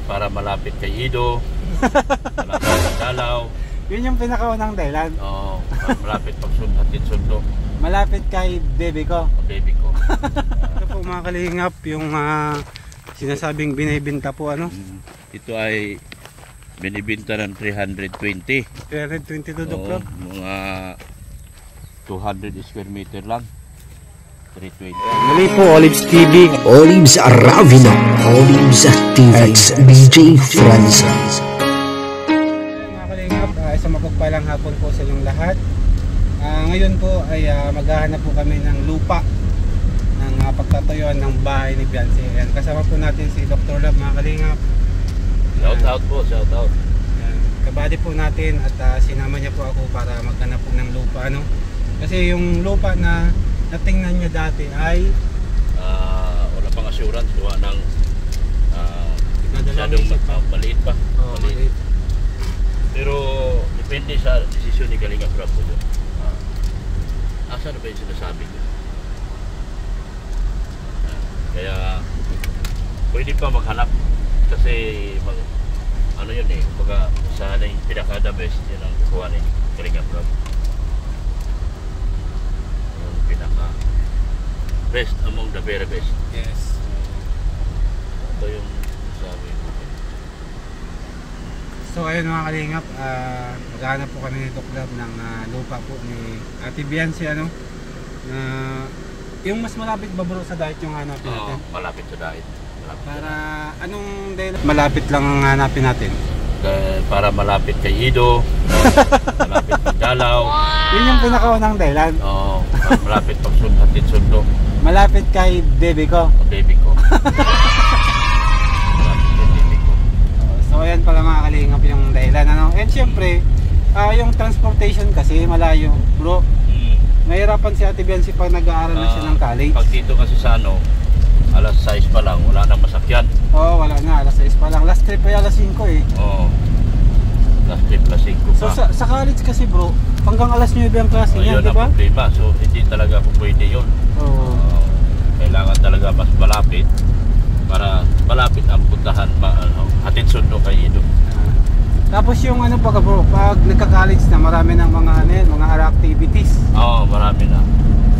para malapit kay Ido, malapit sa Dalaw. Yun yung pinakaunang dahilan. Oo, malapit hatid sundo. Malapit kay baby ko. Baby ko. Ito po mga kalingap, yung sinasabing binibenta po ano. Ito ay binibenta ng 320. 322 Club. Mga 200 square meter lang. 320. Muli po, Olives TV. Olives Aravino. Olives TV. BJ Francis. Mga kalingap, isang mapagpalang hapon po sa inyong lahat. Ngayon po ay maghahanap po kami ng lupa ng pagtatayuan ng bahay ni Biancy. Ayan, kasama po natin si Dr. Love, mga kalingap. Shout out po, shout out. Kabady po natin at sinama niya po ako para maghanap po ng lupa, ano? Kasi yung lupa na natingnan niya dati ay wala pang assurance, gawa ng masyadong maliit pa. Maliit. Pero depende sa desisyon ni Kalinga Prab po yun. Asa na ba yung sinasabi ko? Kaya pwede pa maghanap kasi ano yun eh, kumbaga sana yung pinaka-the best yun ang kukuha ni Kalinga Prab. Yung pinaka best among the very best. Yes. Ito yung sabi ko. So ayun mga kalingap, maghahanap po kami nito club ng lupa po ni Ate Biancy, ano, na yung mas malapit ba bro sa diet yung hanapin natin? Malapit sa diet. Para anong dahil malapit lang ang hanapin natin? Para malapit kay Ido, malapit kay Dalaw. Yun yung pinakaunang dahilan. Oo, malapit hatid sundo. Malapit kay baby ko. Baby ko. So ayan pala mga kalingap yung dahilan, ano. And syempre yung transportation kasi malayo bro. Mahirapan si Ate Biancy pag nag-aaral na siya ng college. Pag dito kasi sa ano, alas 6 pa lang, wala nang masakyan. Oo, wala na, alas 6 pa lang. Last trip ay alas 5 eh. Oo, last trip alas 5 pa. So sa college kasi bro, hanggang alas 9 ang klase niya, di ba? Yun ang problema, so hindi talaga po pwede yun. Oo. Kailangan talaga mas malapit para malapit ang puntahan, hatid sundo kay Ido. Tapos yung ano pa bro, pag nagka-college na marami ng mga ano yan, mga activities. Oo, marami na.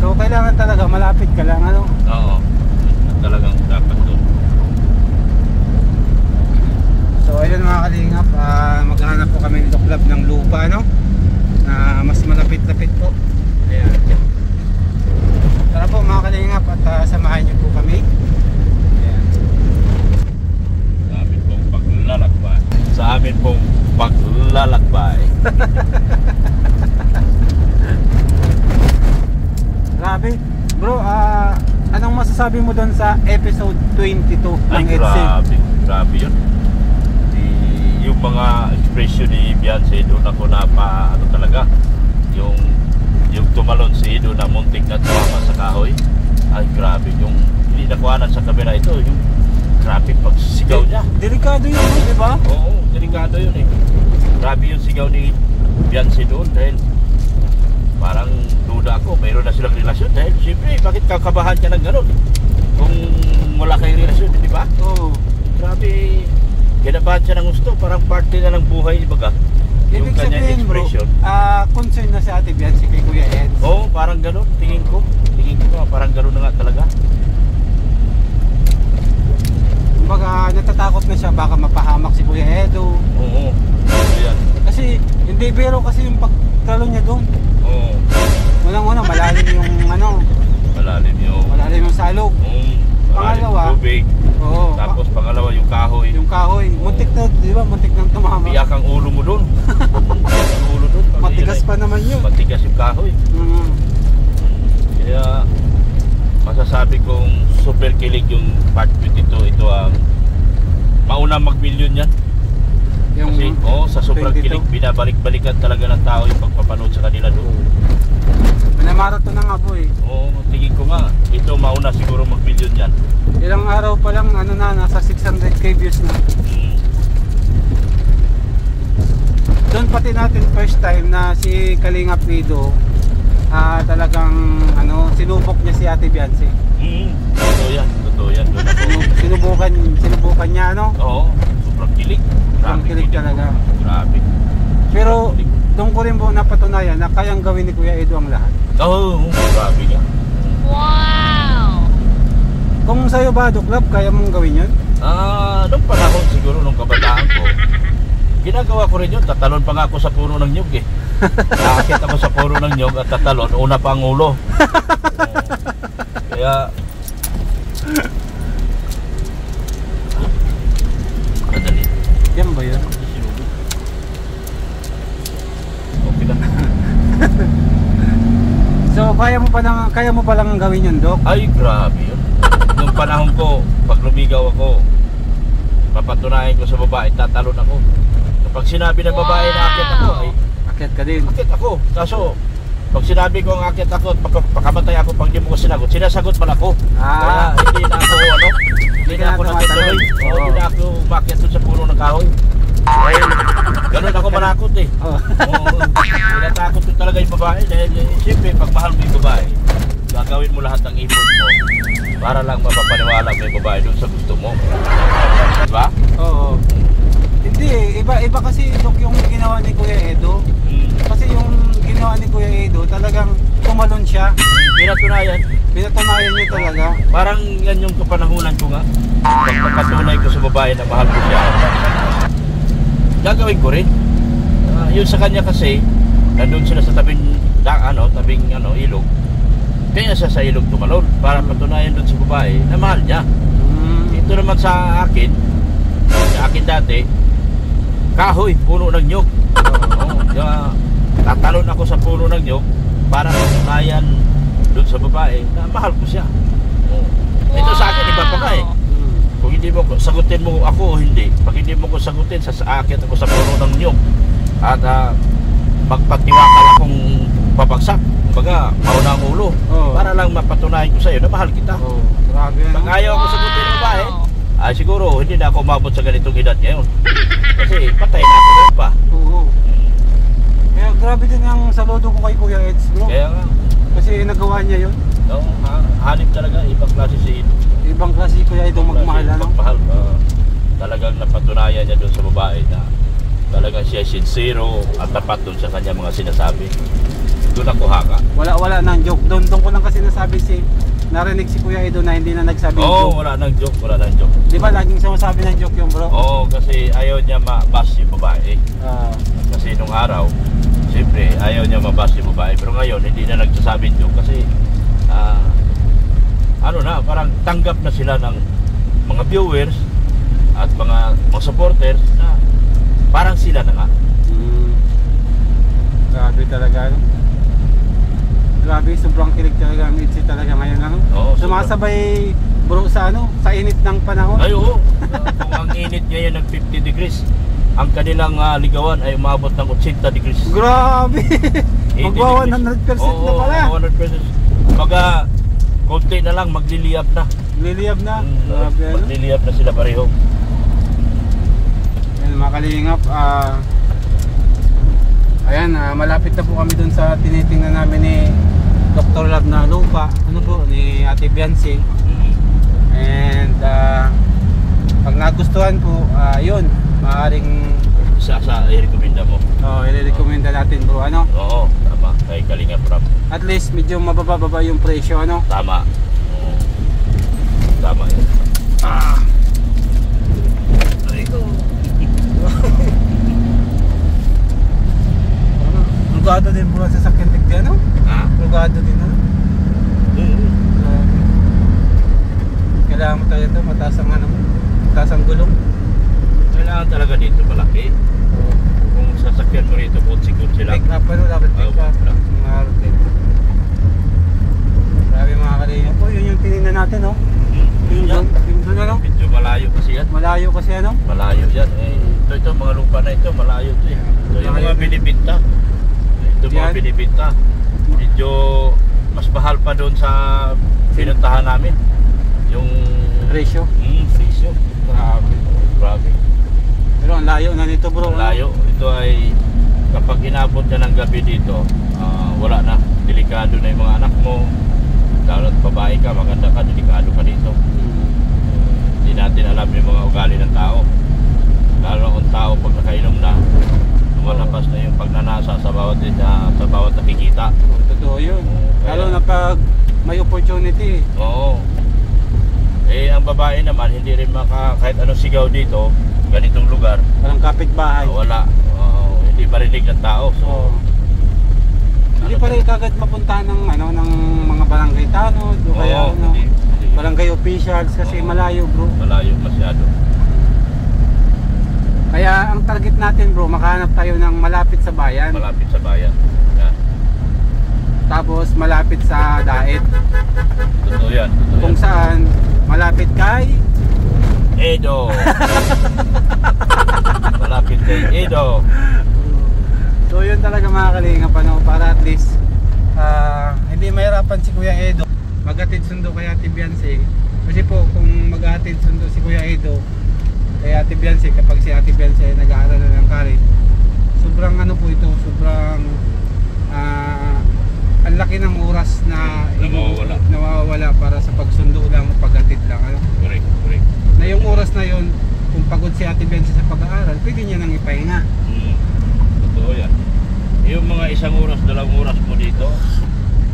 So kailangan talaga malapit ka lang, ano. Oo, talagang dapat doon. So ayun mga kalingap, maghahanap po kami nito club ng lupa, no, na mas malapit-lapit po. Ayan. Tara po mga kalingap at samahan niyo po kami. Ayan. Sa amin pong paglalakbay. Sa amin pong paglalakbay. Grabe. Bro, anong masasabi mo doon sa episode 22 ng Ay, grabe yun. Yung mga expression ni Biancy, doon ako ano talaga, yung tumalon si Ido na muntik na tumama sa kahoy. Ay grabe, yung hindi nakuhanan sa kamera ito, yung grabe pagsigaw niya. Delikado yun, di ba? Oo, delikado yun eh. Grabe yung sigaw ni Biancy doon dahil parang duda ako, mayroon na silang relasyon dahil siyempre, bakit kakabahan ka ng gano'n kung wala kayong relasyon, di ba? Oo. Grabe, ginabahan siya ng gusto, parang parte na ng buhay, baga. Yung Ibig kanyang sabihin bro, expression. concern na si Ate Biancy kay Kuya Ed. Oo, parang gano'n, tingin ko parang gano'n na nga talaga. Kumbaga natatakot na siya baka mapahamak si Kuya Edo. Oo, yan. Kasi hindi biro kasi yung pagtalo niya doon. Oo. Unang-una malalim yung ano, Malalim yung salog. Pangalawa, tubig. Oo. Tapos pangalawa yung kahoy. Yung kahoy, muntik na, di ba? Muntik nang tumama. Biyak ang ulo mo doon. Ang ulo doon. Matigas pa naman yun. Matigas yung kahoy. Kaya masasabi kong super kilig yung part 22. Ito ang maunang mag-million yan. Yung kasi sa sobrang 22. kilig, binabalik-balikan talaga ng tao yung pagpapanood sa kanila doon. Minamarathon na nga po eh. Oo, tingin ko nga, ito mauna siguro mag-million yan. Ilang araw pa lang, ano na, nasa 600k views na. Doon pati natin first time na si Kalingap Ido, talagang sinubok niya si Ate Biancy. Totoo yan. Sinubukan niya, ano? Oo, sobrang kilig. Ang kilig talaga. Grabe. Pero doon ko rin po napatunayan na kayang gawin ni Kuya Edo ang lahat. Oo, grabe nga. Kung sa'yo ba, Duklap, kaya mong gawin yun? Nung panahon siguro, nung kabataan ko, ginagawa ko rin yun. Tatalon pa nga ako sa puno ng nyug eh. Nakakit ako sa puno ng nyug at tatalon, una pa ang ulo. Kaya madali. Yan ba yun? Okay lang. So, kaya mo pa lang gawin yun, Dok? Ay, grabe yun. Nung panahon ko, pag lumigaw ako, papatunayan ko sa babae, tatalon ako. Kapag sinabi ng babae na akit ako, ay Akit ka din. akit ako. Kaso, pag sinabi ko ang akit ako, pakamatay ako pag di mo ko sinagot, sinasagot pala ako. Kaya hindi na ako, hindi na ako natutuloy. Hindi na ako umakyat doon sa puno ng kahoy. Ay, ganun ako manakot eh. Oh. Tinatakot ko talaga yung babae dahil siyempre pag mahal mo yung babae, gagawin mo lahat ng effort mo para lang mapapaniwala mo yung babae doon sa gusto mo. Diba? Oo. Hindi, iba kasi, Dok, yung ginawa ni Kuya Edo. Kasi yung ginawa ni Kuya Edo, talagang tumalon siya. Pinatunayan. Pinatunayan niya talaga. Parang yan yung kapanahunan ko nga. Pagpapatunay ko sa babae na mahal ko siya, gagawin ko rin. Yun sa kanya kasi, nandun sila sa tabing ilog. Kaya siya sa ilog tumalon para patunayan doon sa babae na mahal niya. Ito naman sa akin dati, kahoy, puno ng nyog. Kaya tatalon ako sa puno ng nyog para patunayan doon sa babae na mahal ko siya. Ito sa akin, iba pa nga eh. Kung hindi mo sagutin mo ako o hindi, pag hindi mo ko sagutin, saakit ako sa puno ng nyog at magpatiwakal akong babagsak, kumbaga mauna ang ulo, para lang mapatunayan ko sa iyo na mahal kita. Grabe. Pag ayaw ako sagutin ng babae, ay siguro hindi na ako umabot sa ganitong edad ngayon. Kasi patay na ako doon pa. Oo. Kaya grabe din ang saludo ko kay Kuya Eds, bro. Kaya nga, Kasi nagawa niya yun. hanip talaga, ibang klase si Edo. Ibang klase Kuya Edo magmahal, ano? Magmahal. Talagang napatunayan niya doon sa babae na talagang siya sincero at tapat doon sa kanya mga sinasabi. Doon ako hanga. Wala nang joke. Doon ko lang kasi narinig si Kuya Edo na hindi na nagsabi ng Oo, joke. wala nang joke. Di ba laging sumasabi ng joke yung bro? Oo, kasi ayaw niya ma-bash yung babae. Kasi nung araw, siyempre ayaw niya ma-bash yung babae. Pero ngayon, hindi na nagsasabing joke kasi parang tanggap na sila ng mga viewers at mga supporters na parang sila na nga. Grabe talaga, no? Grabe, sobrang kilig talaga ang Itzy talaga ngayon, ano? Oo, sumasabay bro sa sa init ng panahon. Ay oo, kung ang init ngayon ng 50 degrees, ang kanilang ligawan ay umabot ng 80 degrees. Grabe! Magwa 100% na pala. 100%. Baga, konti na lang, magliliyab na. Liliyab na. Grabe, ano? Magliliyab na sila pareho. Ayan, mga kalingap, ayan, malapit na po kami dun sa tinitingnan namin ni Dr. Love na lupa, ni Ate Biancy. And pag nagustuhan po, yun, maaaring i-recommenda mo. i-recommenda natin, bro, ano? Oo, tama, kay Kalingap Rap. At least medyo mababa yung presyo, ano? Tama. Oo. Tama yun. Rugado din bro sa sakyan tigdi, ano? Rugado din, ano? Kailangan mo tayo ito, mataas ang gulong. Kailangan talaga dito malaki. Kung sasakyan mo rito, kutsi-kutsi lang. Pick up, ano? Dapat pick up. Mga rotate. Grabe mga kalingap po, yun yung tinignan natin, no? Yung doon, ano? Medyo malayo kasi yan. Malayo kasi, ano? Malayo yan. Ito, mga lupa na ito, malayo ito. Ito yung mga binibinta. Ito mga binibinta. Medyo mas mahal pa doon sa pinuntahan namin. Yung presyo. Presyo. Grabe. Pero ang layo na nito, bro. Ang layo. Ito ay kapag inabot ka ng gabi dito, wala na. Delikado na yung mga anak mo. Lalo at babae ka, maganda ka, delikado ka dito. Hindi natin alam yung mga ugali ng tao. Lalo by opportunity. Oo. Eh, ang babae naman, hindi rin kahit anong sigaw dito, ganitong lugar, Walang kapitbahay. wala. Hindi marinig ng tao. So, Oo. Hindi pa rin kagad mapunta ng ng mga barangay tanod o kaya hindi. barangay officials kasi Oo. malayo, bro. Malayo masyado. Kaya ang target natin, bro, makahanap tayo ng malapit sa bayan. Malapit sa bayan. Yan. Tapos malapit sa daet. Totoo yan. Totoo Kung yan. saan malapit kay Edo. Malapit kay Edo. So yun talaga mga kalingap, para at least hindi mahirapan si Kuya Edo maghatid sundo kay Ate Biancy. Kasi po kung maghatid sundo si Kuya Edo kay Ate Biancy, kapag si Ate Biancy ay nag-aaral na ng college, sobrang po ito, sobrang ang laki ng oras na nawawala para sa pagsundo lang o paghatid lang. Correct, correct. Na yung oras na yun, kung pagod si Ate Biancy sa pag-aaral, pwede niya nang ipahinga. Totoo yan. Yung mga 1 oras, 2 oras mo dito,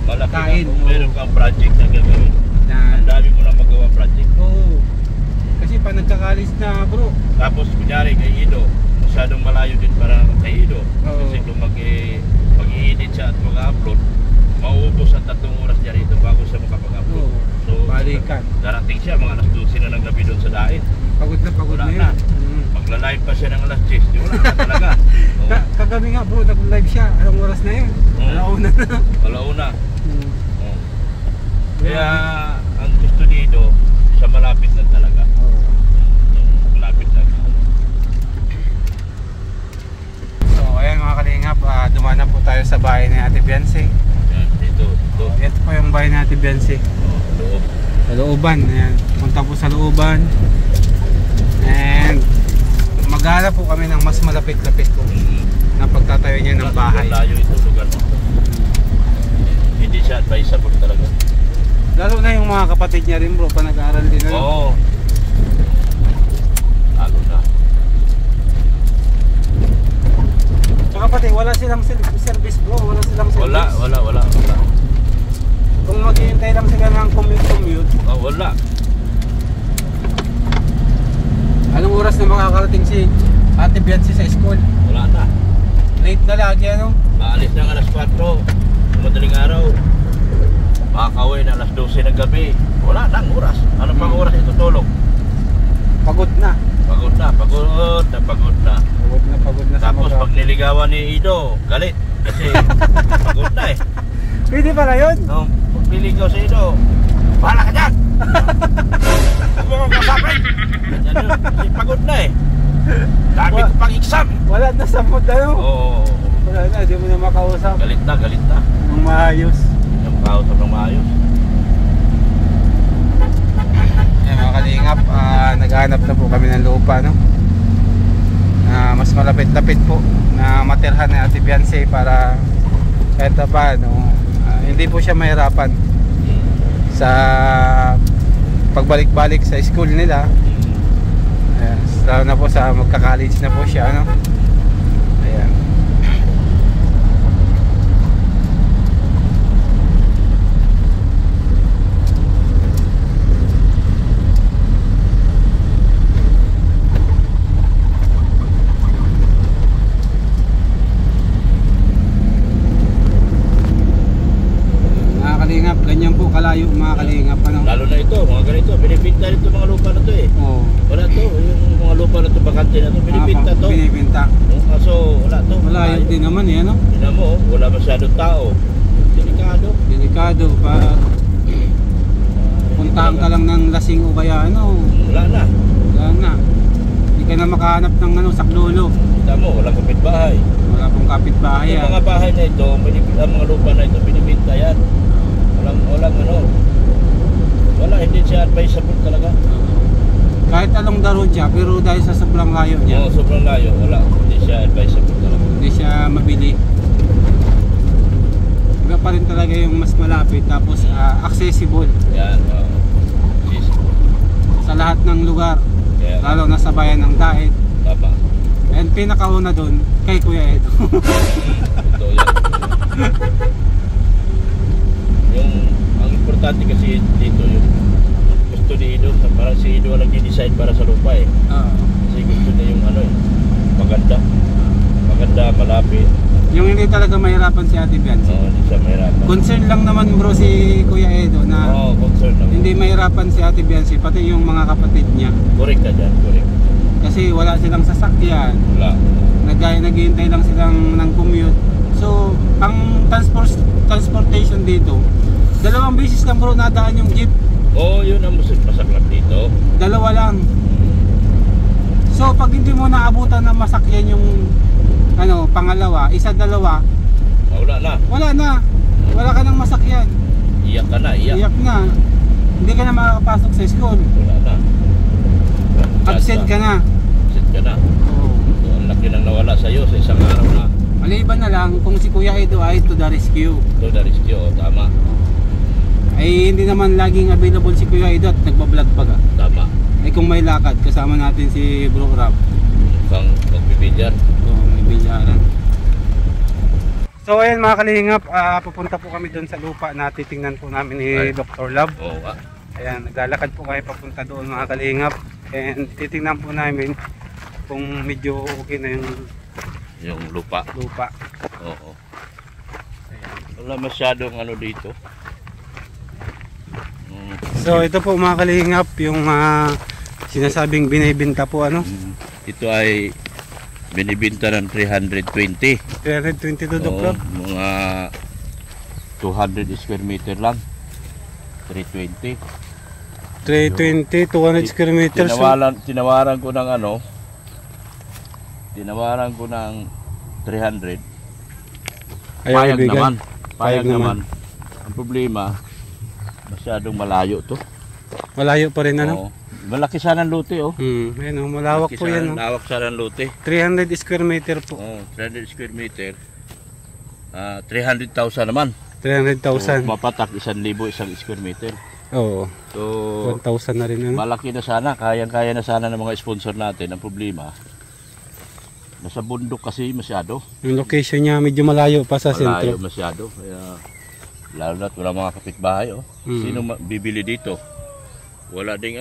malaki Kain, na kung oo. meron kang project na gagawin. Ang dami mo na magawa project. Oo. Kasi pa nagkakalis na, bro. Tapos kunyari kay Ido, masyadong malayo din para kay Ido. Oo. Kasi kung mag-i-edit siya at mag-upload, mauubos ang 3 oras niya rito bago siya makapag-upload. Oo. So, Balikan. darating siya mga alas 12 na ng gabi doon sa daet. Pagod Wala na na. yun. Magla-live pa siya ng alas 10. Di wala na talaga. Oo. Kagabi nga, bro, nag-live siya. Anong oras na yun? Alauna na. Alauna. Oo. Kaya ang gusto dito, sa malapit na talaga. Malapit na. So, ayan mga kalingap, dumaan na po tayo sa bahay ni Ate Biancy. Yan, dito. Ito po yung bahay ni Ate Biancy. Loob. Sa looban, ayan. Punta po sa looban. And maghanap po kami ng mas malapit-lapit po na pagtatayo niya ng bahay. Layo ito lugar mo. Hindi siya advisable talaga. Lalo na yung mga kapatid niya rin, bro, pa nag-aaral din. Oo. Lalo na. Tsaka pati, wala silang service, bro. Wala silang service. Wala. Kung maghihintay lang sila ng commute. Oh, wala. Anong oras na makakarating si Ate Biancy sa school? Wala na. Late na lagi, Aalis ng alas 4. Madaling araw. Makakauwi na alas 12 ng gabi. Wala nang oras. Ano pang oras itutulog? Pagod na. Pagod na. Pagod na sa Tapos pag niligawan ni Ido, galit. Kasi pagod na eh. Pwede pala yun. No, pag niligaw si Ido, bahala ka dyan! Huwag mo kong kasapin! Ganyan yun. Kasi pagod na eh. Dami ko pang exam. Wala na sa mood, Oo. Wala na, di mo na makausap. Galit na. Ng maayos. Yung kausap ng maayos. Ayan mga kalingap, naghahanap na po kami ng lupa, mas malapit-lapit po na matirhan ni Ate Biancy para kahit pa hindi po siya mahirapan sa pagbalik-balik sa school nila. Ayan, lalo na po sa magka-college na po siya, Ayan. Kalingap, ganyan po kalayo mga kalingap, Lalo na ito, mga ganito. Binibinta rin ito mga lupa na to eh. Oo. Wala to. Yung mga lupa na to, bakante na to. Binibinta to. Binibinta. Kaso wala to. Malayo din naman eh, Tignan mo, wala masyadong tao. Delikado. Delikado pa. Puntahan ka lang ng lasing o kaya Wala na. wala na. Hindi ka na makahanap ng saklolo. Tignan mo, walang kapitbahay. Wala pong kapitbahay. Yung mga bahay na ito, ang mga lupa na ito, binibinta yan. Wala, hindi siya advisable talaga. Kahit along the road siya, pero dahil sa sobrang layo niya, Oo, sobrang layo, wala, hindi siya advisable talaga. hindi siya mabili. Iba pa rin talaga yung mas malapit, tapos accessible Yan, sa lahat ng lugar, kaya lalo na sa bayan ng Daet. tama. And pinakauna doon, kay Kuya Edo. Totoo yan. Ang importante kasi dito yung gusto ni Ido. Parang si Ido ang nag-design para sa lupa eh. Kasi gusto niya yung ano eh, maganda. Maganda, malapit. Yung hindi talaga mahirapan si Ate Biancy. Oo, hindi siya mahirapan. Concern lang naman bro si Kuya Edo na Oo, concern lang. hindi mahirapan si Ate Biancy, pati yung mga kapatid niya. Correct ka dyan, correct. Kasi wala silang sasakyan. Wala. Naghihintay lang silang ng commute. So, ang transportation dito, 2 beses lang bro nadaan yung jeep. Oo, yun ang masaklap dito. 2 lang. So, pag hindi mo naabutan na masakyan yung pangalawa, 1, 2, Wala na. wala na. Wala ka nang masakyan. Iyak ka na, iyak. Iyak na. Hindi ka na makakapasok sa school. Wala na. Absent ka na. Absent ka na. So, ang laki nang nawala sa'yo sa isang araw na. Maliban na lang kung si Kuya Edo ay to the rescue. Ito na rescue, tama. Ay hindi naman laging available si Kuya Edo at nagbablog pa ka. Tama. Ay kung may lakad, kasama natin si Bro Rob. Kang magbibidyan. Oo, may bilyaran. So ayan mga kalingap, pupunta po kami doon sa lupa na titingnan po namin ni Dr. Love. Oo nga. Ayan, naglalakad po kayo papunta doon mga kalingap. And titingnan po namin kung medyo okay na Yung lupa. lupa. Oo. Ayan. Wala masyadong ano dito. So ito po mga kalingap, yung sinasabing binibenta po Ito ay binibinta ng 320. 322 Dr. Mga 200 square meter lang. 320. 320, 200 square meters. Tinawaran ko ng tinawaran ko ng 300. Payag naman. Payag naman. Ang problema, masyadong malayo to. Malayo pa rin Oo. Malaki sana ang lote Ayun, malawak Malaki po yan. Lawak sana ang lote. 300 square meter po. 300 square meter. 300,000 naman. 300,000. So, mapatak 1,000 isang square meter. Oo. So 1,000 na rin malaki na sana, kayang-kaya na sana ng mga sponsor natin. Ang problema, nasa bundok kasi masyado. Yung location niya medyo malayo pa sa Malayo sentro. masyado. Kaya lalo na't wala mga kapitbahay. Sino bibili dito? Wala ding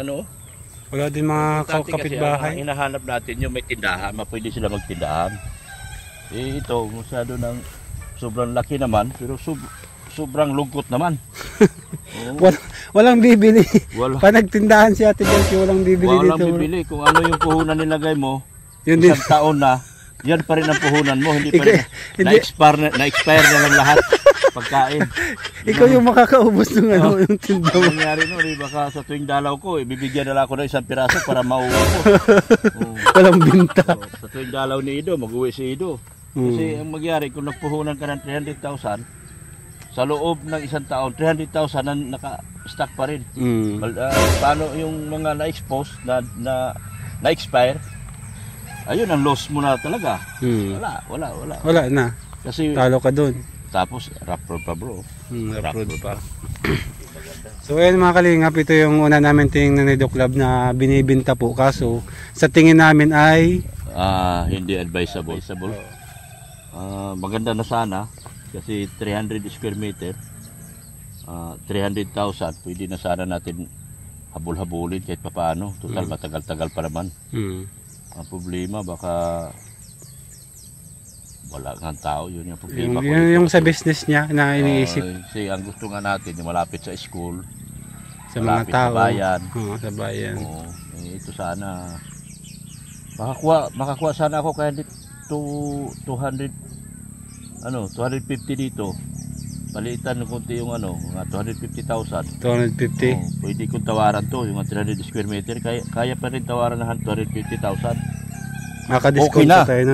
Wala din mga Importante kasi kapitbahay. ang hinahanap natin yung may tindahan, pwede sila magtindahan. Ito, masyado ng sobrang laki naman, pero sobrang lungkot naman. Walang bibili. Wala. Pa nagtindahan si Ate Biancy, walang bibili Walang dito. bibili. Kung ano yung puhunan nilagay mo, Yun din. isang taon na, yan pa rin ang puhunan mo. Hindi pa rin, Hindi. na-expire na lang lahat. Pagkain. Ikaw yung makakaubos ng yung tinda mo. Ang nangyari baka sa tuwing dalaw ko, bibigyan na lang ako ng isang piraso para mauwi ko. Walang binta. Sa tuwing dalaw ni Ido, mag-uwi si Ido. Kasi ang magyari, kung nagpuhunan ka ng 300,000, sa loob ng isang taon, 300,000 na naka-stack pa rin. Paano yung mga na-expose, na-expire, ayun, ang loss mo na talaga. Wala. Wala na. Kasi, Talo ka dun. tapos, rough road pa bro. Rough road pa. So ayan mga kalingap, ito yung una namin tingnan ni Doc Love na binibinta po. Kaso, sa tingin namin ay hindi advisable. Maganda na sana kasi 300 square meter, 300,000, pwede na sana natin habol-habulin kahit papaano. Total, matagal-tagal pa naman. Ang problema, baka wala nga tao, yun yung problema ko. Yung sa business niya na iniisip. Kasi ang gusto nga natin, yung malapit sa school, Sa mga malapit tao. sa bayan. Sa bayan. Ito sana, makakuha sana ako kahit 250 dito. Maliitan ng konti yung mga 250,000. 250. Pwede kong tawaran to, yung 300 square meter, kaya pa rin tawaran ng 250,000. Maka-discount Okay na. pa tayo na.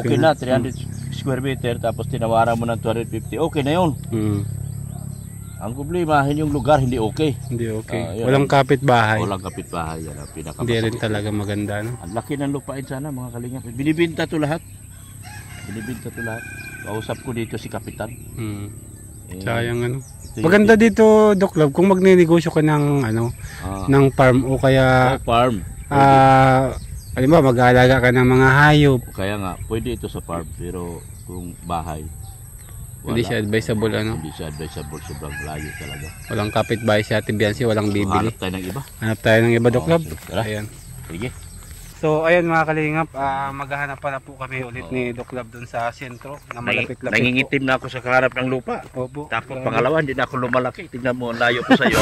Okay na, 300 square meter, tapos tinawaran mo ng 250, okay na yun. Ang problema, yung lugar hindi okay. Hindi okay. Yun. Walang kapitbahay. Walang kapitbahay, yan ang pinakamasakit. Hindi rin talaga maganda. Ang laki ng lupain sana mga kalingap. Binibinta to lahat. Kausap ko dito si Kapitan. Sayang Maganda dito, Doc Love, kung magninegosyo ka ng ng farm o kaya farm. halimbawa mag-aalaga ka ng mga hayop. Kaya nga, pwede ito sa farm, pero kung bahay, Hindi siya advisable ano. Hindi siya advisable, sobrang layo talaga. Walang kapitbahay si Ate Biancy, walang bibili. Hanap tayo ng iba. Hanap tayo ng iba, Doc Lab. sige, tara. Ayan. Sige. So ayun mga kalingap, maghahanap pa na po kami ulit ni Doc Lab dun sa sentro na malapit-lapit po. Nangingitim na ako sa kaharap ng lupa. Opo. Tapos pangalawa, hindi na ako lumalaki. Tingnan mo, ang layo ko sa'yo.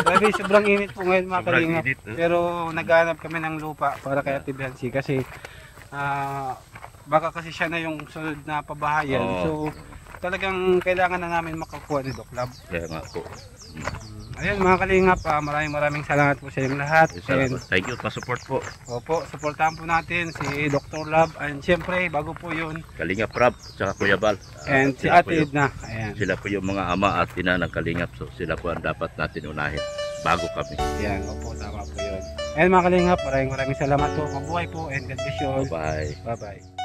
Grabe, sobrang init po ngayon mga Sobrang kalingap. init, Pero naghahanap kami ng lupa para kay Ate Biancy kasi baka kasi siya na yung sunod na pabahayan. Oo. So talagang kailangan na namin makakuha ni Doc Lab. Kaya nga po. Ayun mga kalingap, maraming salamat po sa inyong lahat. Salamat. Thank you, pa-support po. Opo, supportahan po natin si Dr. Lab and siyempre bago po yun Kalingap Rab, tsaka Kuya Bal. and si Sila po Ate yung- Edna. Ayan. Sila po yung mga ama at ina ng Kalingap. So sila po ang dapat natin unahin bago kami. Ayan, opo, tama po yun. Ayun mga kalingap, maraming salamat po. Mabuhay po and God bless you all. Bye-bye. Bye-bye.